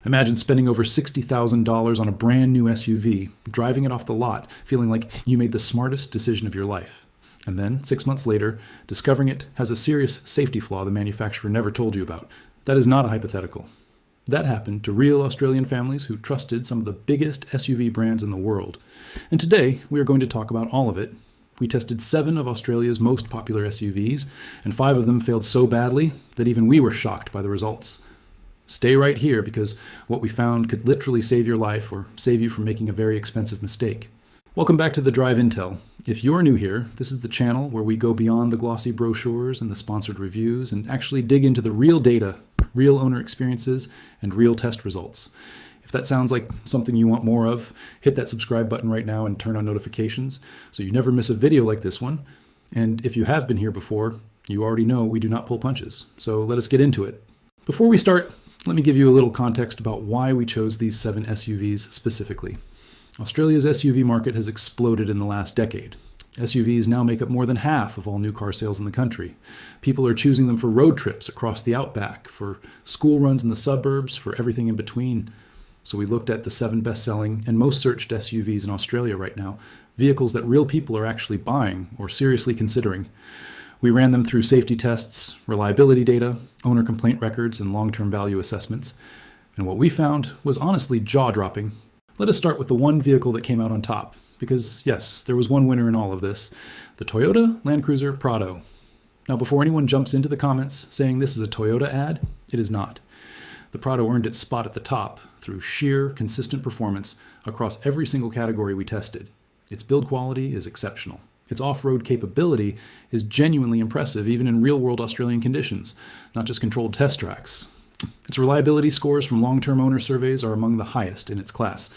Imagine spending over $60,000 on a brand new SUV, driving it off the lot, feeling like you made the smartest decision of your life. And then, 6 months later, discovering it has a serious safety flaw the manufacturer never told you about. That is not a hypothetical. That happened to real Australian families who trusted some of the biggest SUV brands in the world. And today, we are going to talk about all of it. We tested 7 of Australia's most popular SUVs, and 5 of them failed so badly that even we were shocked by the results. Stay right here because what we found could literally save your life or save you from making a very expensive mistake. Welcome back to the Drive Intel. If you're new here, this is the channel where we go beyond the glossy brochures and the sponsored reviews and actually dig into the real data, real owner experiences, and real test results. If that sounds like something you want more of, hit that subscribe button right now and turn on notifications so you never miss a video like this one. And if you have been here before, you already know we do not pull punches. So let us get into it. Before we start, let me give you a little context about why we chose these 7 SUVs specifically. Australia's SUV market has exploded in the last decade. SUVs now make up more than half of all new car sales in the country. People are choosing them for road trips across the outback, for school runs in the suburbs, for everything in between. So we looked at the 7 best-selling and most searched SUVs in Australia right now, vehicles that real people are actually buying or seriously considering. We ran them through safety tests, reliability data, owner complaint records, and long-term value assessments. And what we found was honestly jaw-dropping. Let us start with the one vehicle that came out on top, because yes, there was one winner in all of this, the Toyota LandCruiser Prado. Now before anyone jumps into the comments saying this is a Toyota ad, it is not. The Prado earned its spot at the top through sheer, consistent performance across every single category we tested. Its build quality is exceptional. Its off-road capability is genuinely impressive even in real-world Australian conditions, not just controlled test tracks. Its reliability scores from long-term owner surveys are among the highest in its class.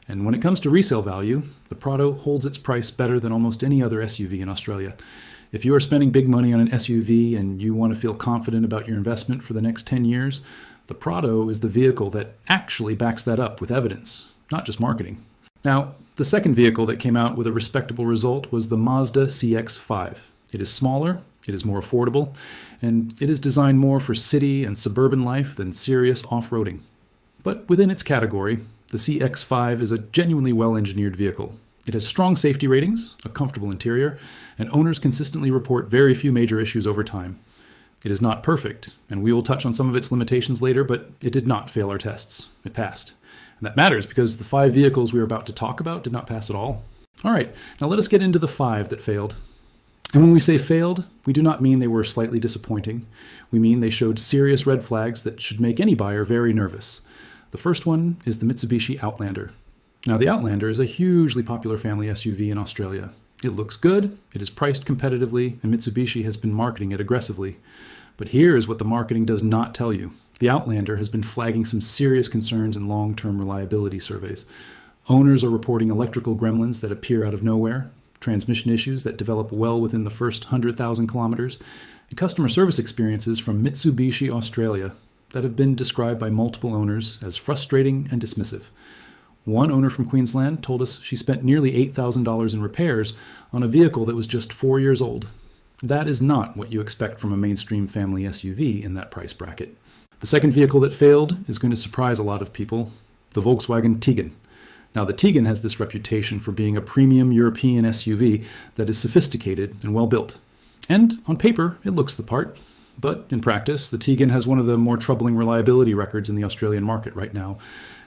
And when it comes to resale value, the Prado holds its price better than almost any other SUV in Australia. If you are spending big money on an SUV and you want to feel confident about your investment for the next 10 years, the Prado is the vehicle that actually backs that up with evidence, not just marketing. Now, the second vehicle that came out with a respectable result was the Mazda CX-5. It is smaller, it is more affordable, and it is designed more for city and suburban life than serious off-roading. But within its category, the CX-5 is a genuinely well-engineered vehicle. It has strong safety ratings, a comfortable interior, and owners consistently report very few major issues over time. It is not perfect, and we will touch on some of its limitations later, but it did not fail our tests. It passed. And that matters because the 5 vehicles we are about to talk about did not pass at all. All right, now let us get into the 5 that failed. And when we say failed, we do not mean they were slightly disappointing. We mean they showed serious red flags that should make any buyer very nervous. The first one is the Mitsubishi Outlander. Now, the Outlander is a hugely popular family SUV in Australia. It looks good, it is priced competitively, and Mitsubishi has been marketing it aggressively. But here is what the marketing does not tell you. The Outlander has been flagging some serious concerns in long-term reliability surveys. Owners are reporting electrical gremlins that appear out of nowhere, transmission issues that develop well within the first 100,000 kilometers, and customer service experiences from Mitsubishi Australia that have been described by multiple owners as frustrating and dismissive. One owner from Queensland told us she spent nearly $8,000 in repairs on a vehicle that was just 4 years old. That is not what you expect from a mainstream family SUV in that price bracket. The second vehicle that failed is going to surprise a lot of people, the Volkswagen Tiguan. Now, the Tiguan has this reputation for being a premium European SUV that is sophisticated and well built. And on paper, it looks the part. But in practice, the Tiguan has one of the more troubling reliability records in the Australian market right now.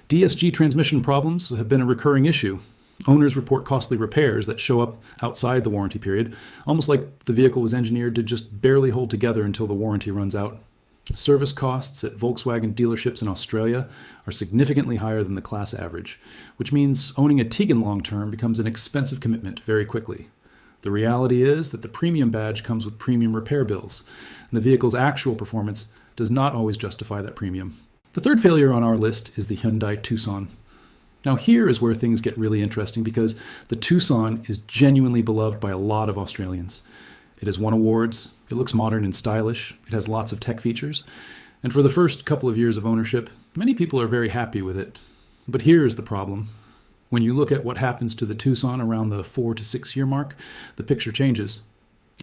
DSG transmission problems have been a recurring issue. Owners report costly repairs that show up outside the warranty period, almost like the vehicle was engineered to just barely hold together until the warranty runs out. Service costs at Volkswagen dealerships in Australia are significantly higher than the class average, which means owning a Tiguan long-term becomes an expensive commitment very quickly. The reality is that the premium badge comes with premium repair bills, and the vehicle's actual performance does not always justify that premium. The third failure on our list is the Hyundai Tucson. Now here is where things get really interesting because the Tucson is genuinely beloved by a lot of Australians. It has won awards, it looks modern and stylish, it has lots of tech features, and for the first couple of years of ownership, many people are very happy with it. But here is the problem. When you look at what happens to the Tucson around the 4 to 6 year mark, the picture changes.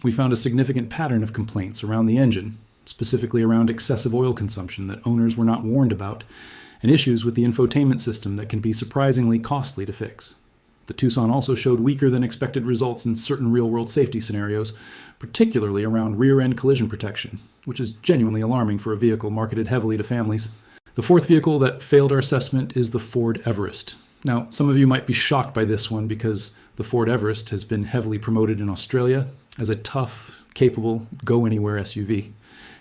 We found a significant pattern of complaints around the engine, specifically around excessive oil consumption that owners were not warned about, and issues with the infotainment system that can be surprisingly costly to fix. The Tucson also showed weaker than expected results in certain real-world safety scenarios, particularly around rear-end collision protection, which is genuinely alarming for a vehicle marketed heavily to families. The fourth vehicle that failed our assessment is the Ford Everest. Now, some of you might be shocked by this one because the Ford Everest has been heavily promoted in Australia as a tough, capable, go-anywhere SUV,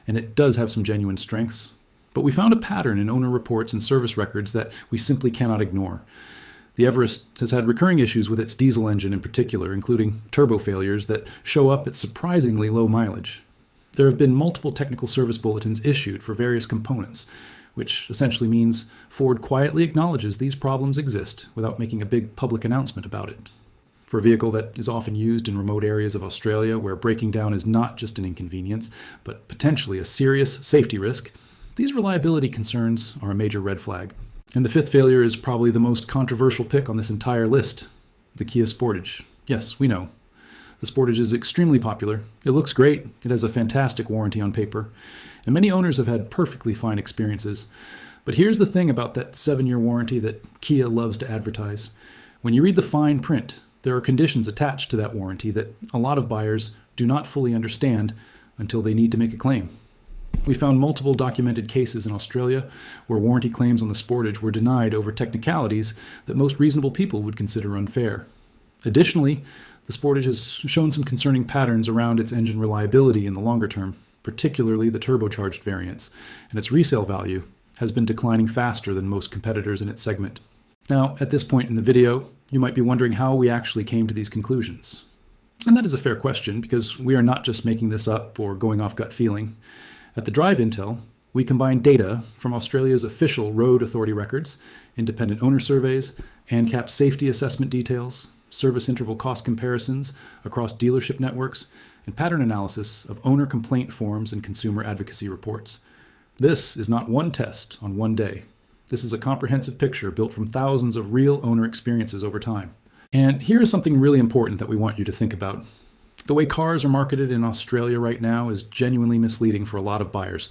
and it does have some genuine strengths. But we found a pattern in owner reports and service records that we simply cannot ignore. The Everest has had recurring issues with its diesel engine in particular, including turbo failures that show up at surprisingly low mileage. There have been multiple technical service bulletins issued for various components, which essentially means Ford quietly acknowledges these problems exist without making a big public announcement about it. For a vehicle that is often used in remote areas of Australia where breaking down is not just an inconvenience, but potentially a serious safety risk, these reliability concerns are a major red flag. And the fifth failure is probably the most controversial pick on this entire list, the Kia Sportage. Yes, we know. The Sportage is extremely popular. It looks great. It has a fantastic warranty on paper. And many owners have had perfectly fine experiences. But here's the thing about that 7-year warranty that Kia loves to advertise. When you read the fine print, there are conditions attached to that warranty that a lot of buyers do not fully understand until they need to make a claim. We found multiple documented cases in Australia where warranty claims on the Sportage were denied over technicalities that most reasonable people would consider unfair. Additionally, the Sportage has shown some concerning patterns around its engine reliability in the longer term, particularly the turbocharged variants, and its resale value has been declining faster than most competitors in its segment. Now, at this point in the video, you might be wondering how we actually came to these conclusions. And that is a fair question because we are not just making this up or going off gut feeling. At the Drive Intel, we combined data from Australia's official road authority records, independent owner surveys, ANCAP safety assessment details, service interval cost comparisons across dealership networks, and pattern analysis of owner complaint forms and consumer advocacy reports. This is not one test on one day. This is a comprehensive picture built from thousands of real owner experiences over time. And here is something really important that we want you to think about. The way cars are marketed in Australia right now is genuinely misleading for a lot of buyers.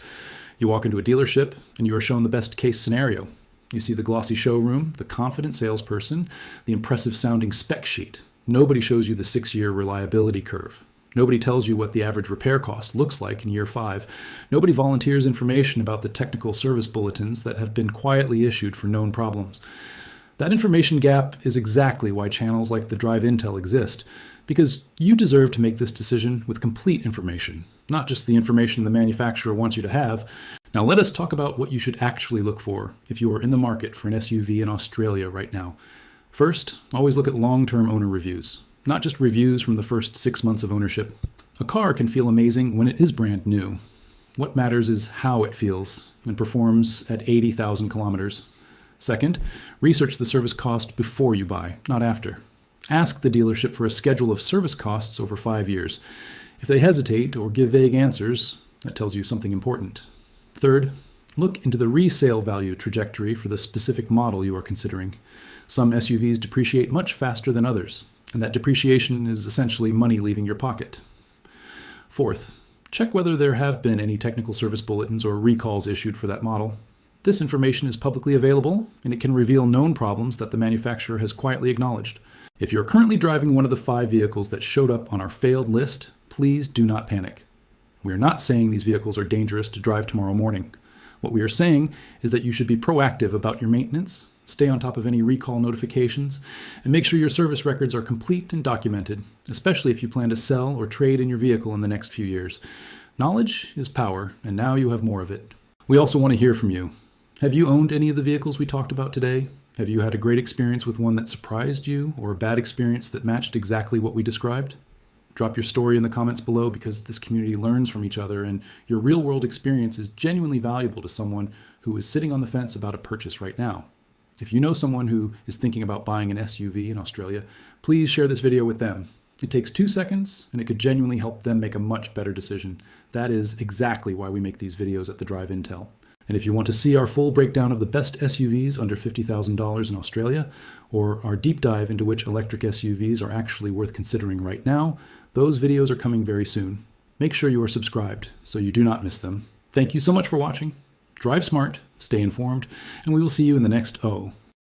You walk into a dealership and you are shown the best case scenario. You see the glossy showroom, the confident salesperson, the impressive sounding spec sheet. Nobody shows you the 6-year reliability curve. Nobody tells you what the average repair cost looks like in year 5. Nobody volunteers information about the technical service bulletins that have been quietly issued for known problems. That information gap is exactly why channels like the Drive Intel exist, because you deserve to make this decision with complete information, not just the information the manufacturer wants you to have. Now let us talk about what you should actually look for if you are in the market for an SUV in Australia right now. First, always look at long-term owner reviews, not just reviews from the first 6 months of ownership. A car can feel amazing when it is brand new. What matters is how it feels and performs at 80,000 kilometers. Second, research the service cost before you buy, not after. Ask the dealership for a schedule of service costs over 5 years. If they hesitate or give vague answers, that tells you something important. Third, look into the resale value trajectory for the specific model you are considering. Some SUVs depreciate much faster than others, and that depreciation is essentially money leaving your pocket. Fourth, check whether there have been any technical service bulletins or recalls issued for that model. This information is publicly available, and it can reveal known problems that the manufacturer has quietly acknowledged. If you're currently driving one of the 5 vehicles that showed up on our failed list, please do not panic. We are not saying these vehicles are dangerous to drive tomorrow morning. What we are saying is that you should be proactive about your maintenance, stay on top of any recall notifications, and make sure your service records are complete and documented, especially if you plan to sell or trade in your vehicle in the next few years. Knowledge is power, and now you have more of it. We also want to hear from you. Have you owned any of the vehicles we talked about today? Have you had a great experience with one that surprised you, or a bad experience that matched exactly what we described? Drop your story in the comments below because this community learns from each other, and your real-world experience is genuinely valuable to someone who is sitting on the fence about a purchase right now. If you know someone who is thinking about buying an SUV in Australia, please share this video with them. It takes 2 seconds, and it could genuinely help them make a much better decision. That is exactly why we make these videos at the Drive Intel. And if you want to see our full breakdown of the best SUVs under $50,000 in Australia, or our deep dive into which electric SUVs are actually worth considering right now, those videos are coming very soon. Make sure you are subscribed so you do not miss them. Thank you so much for watching. Drive smart, Stay informed, and we will see you in the next O.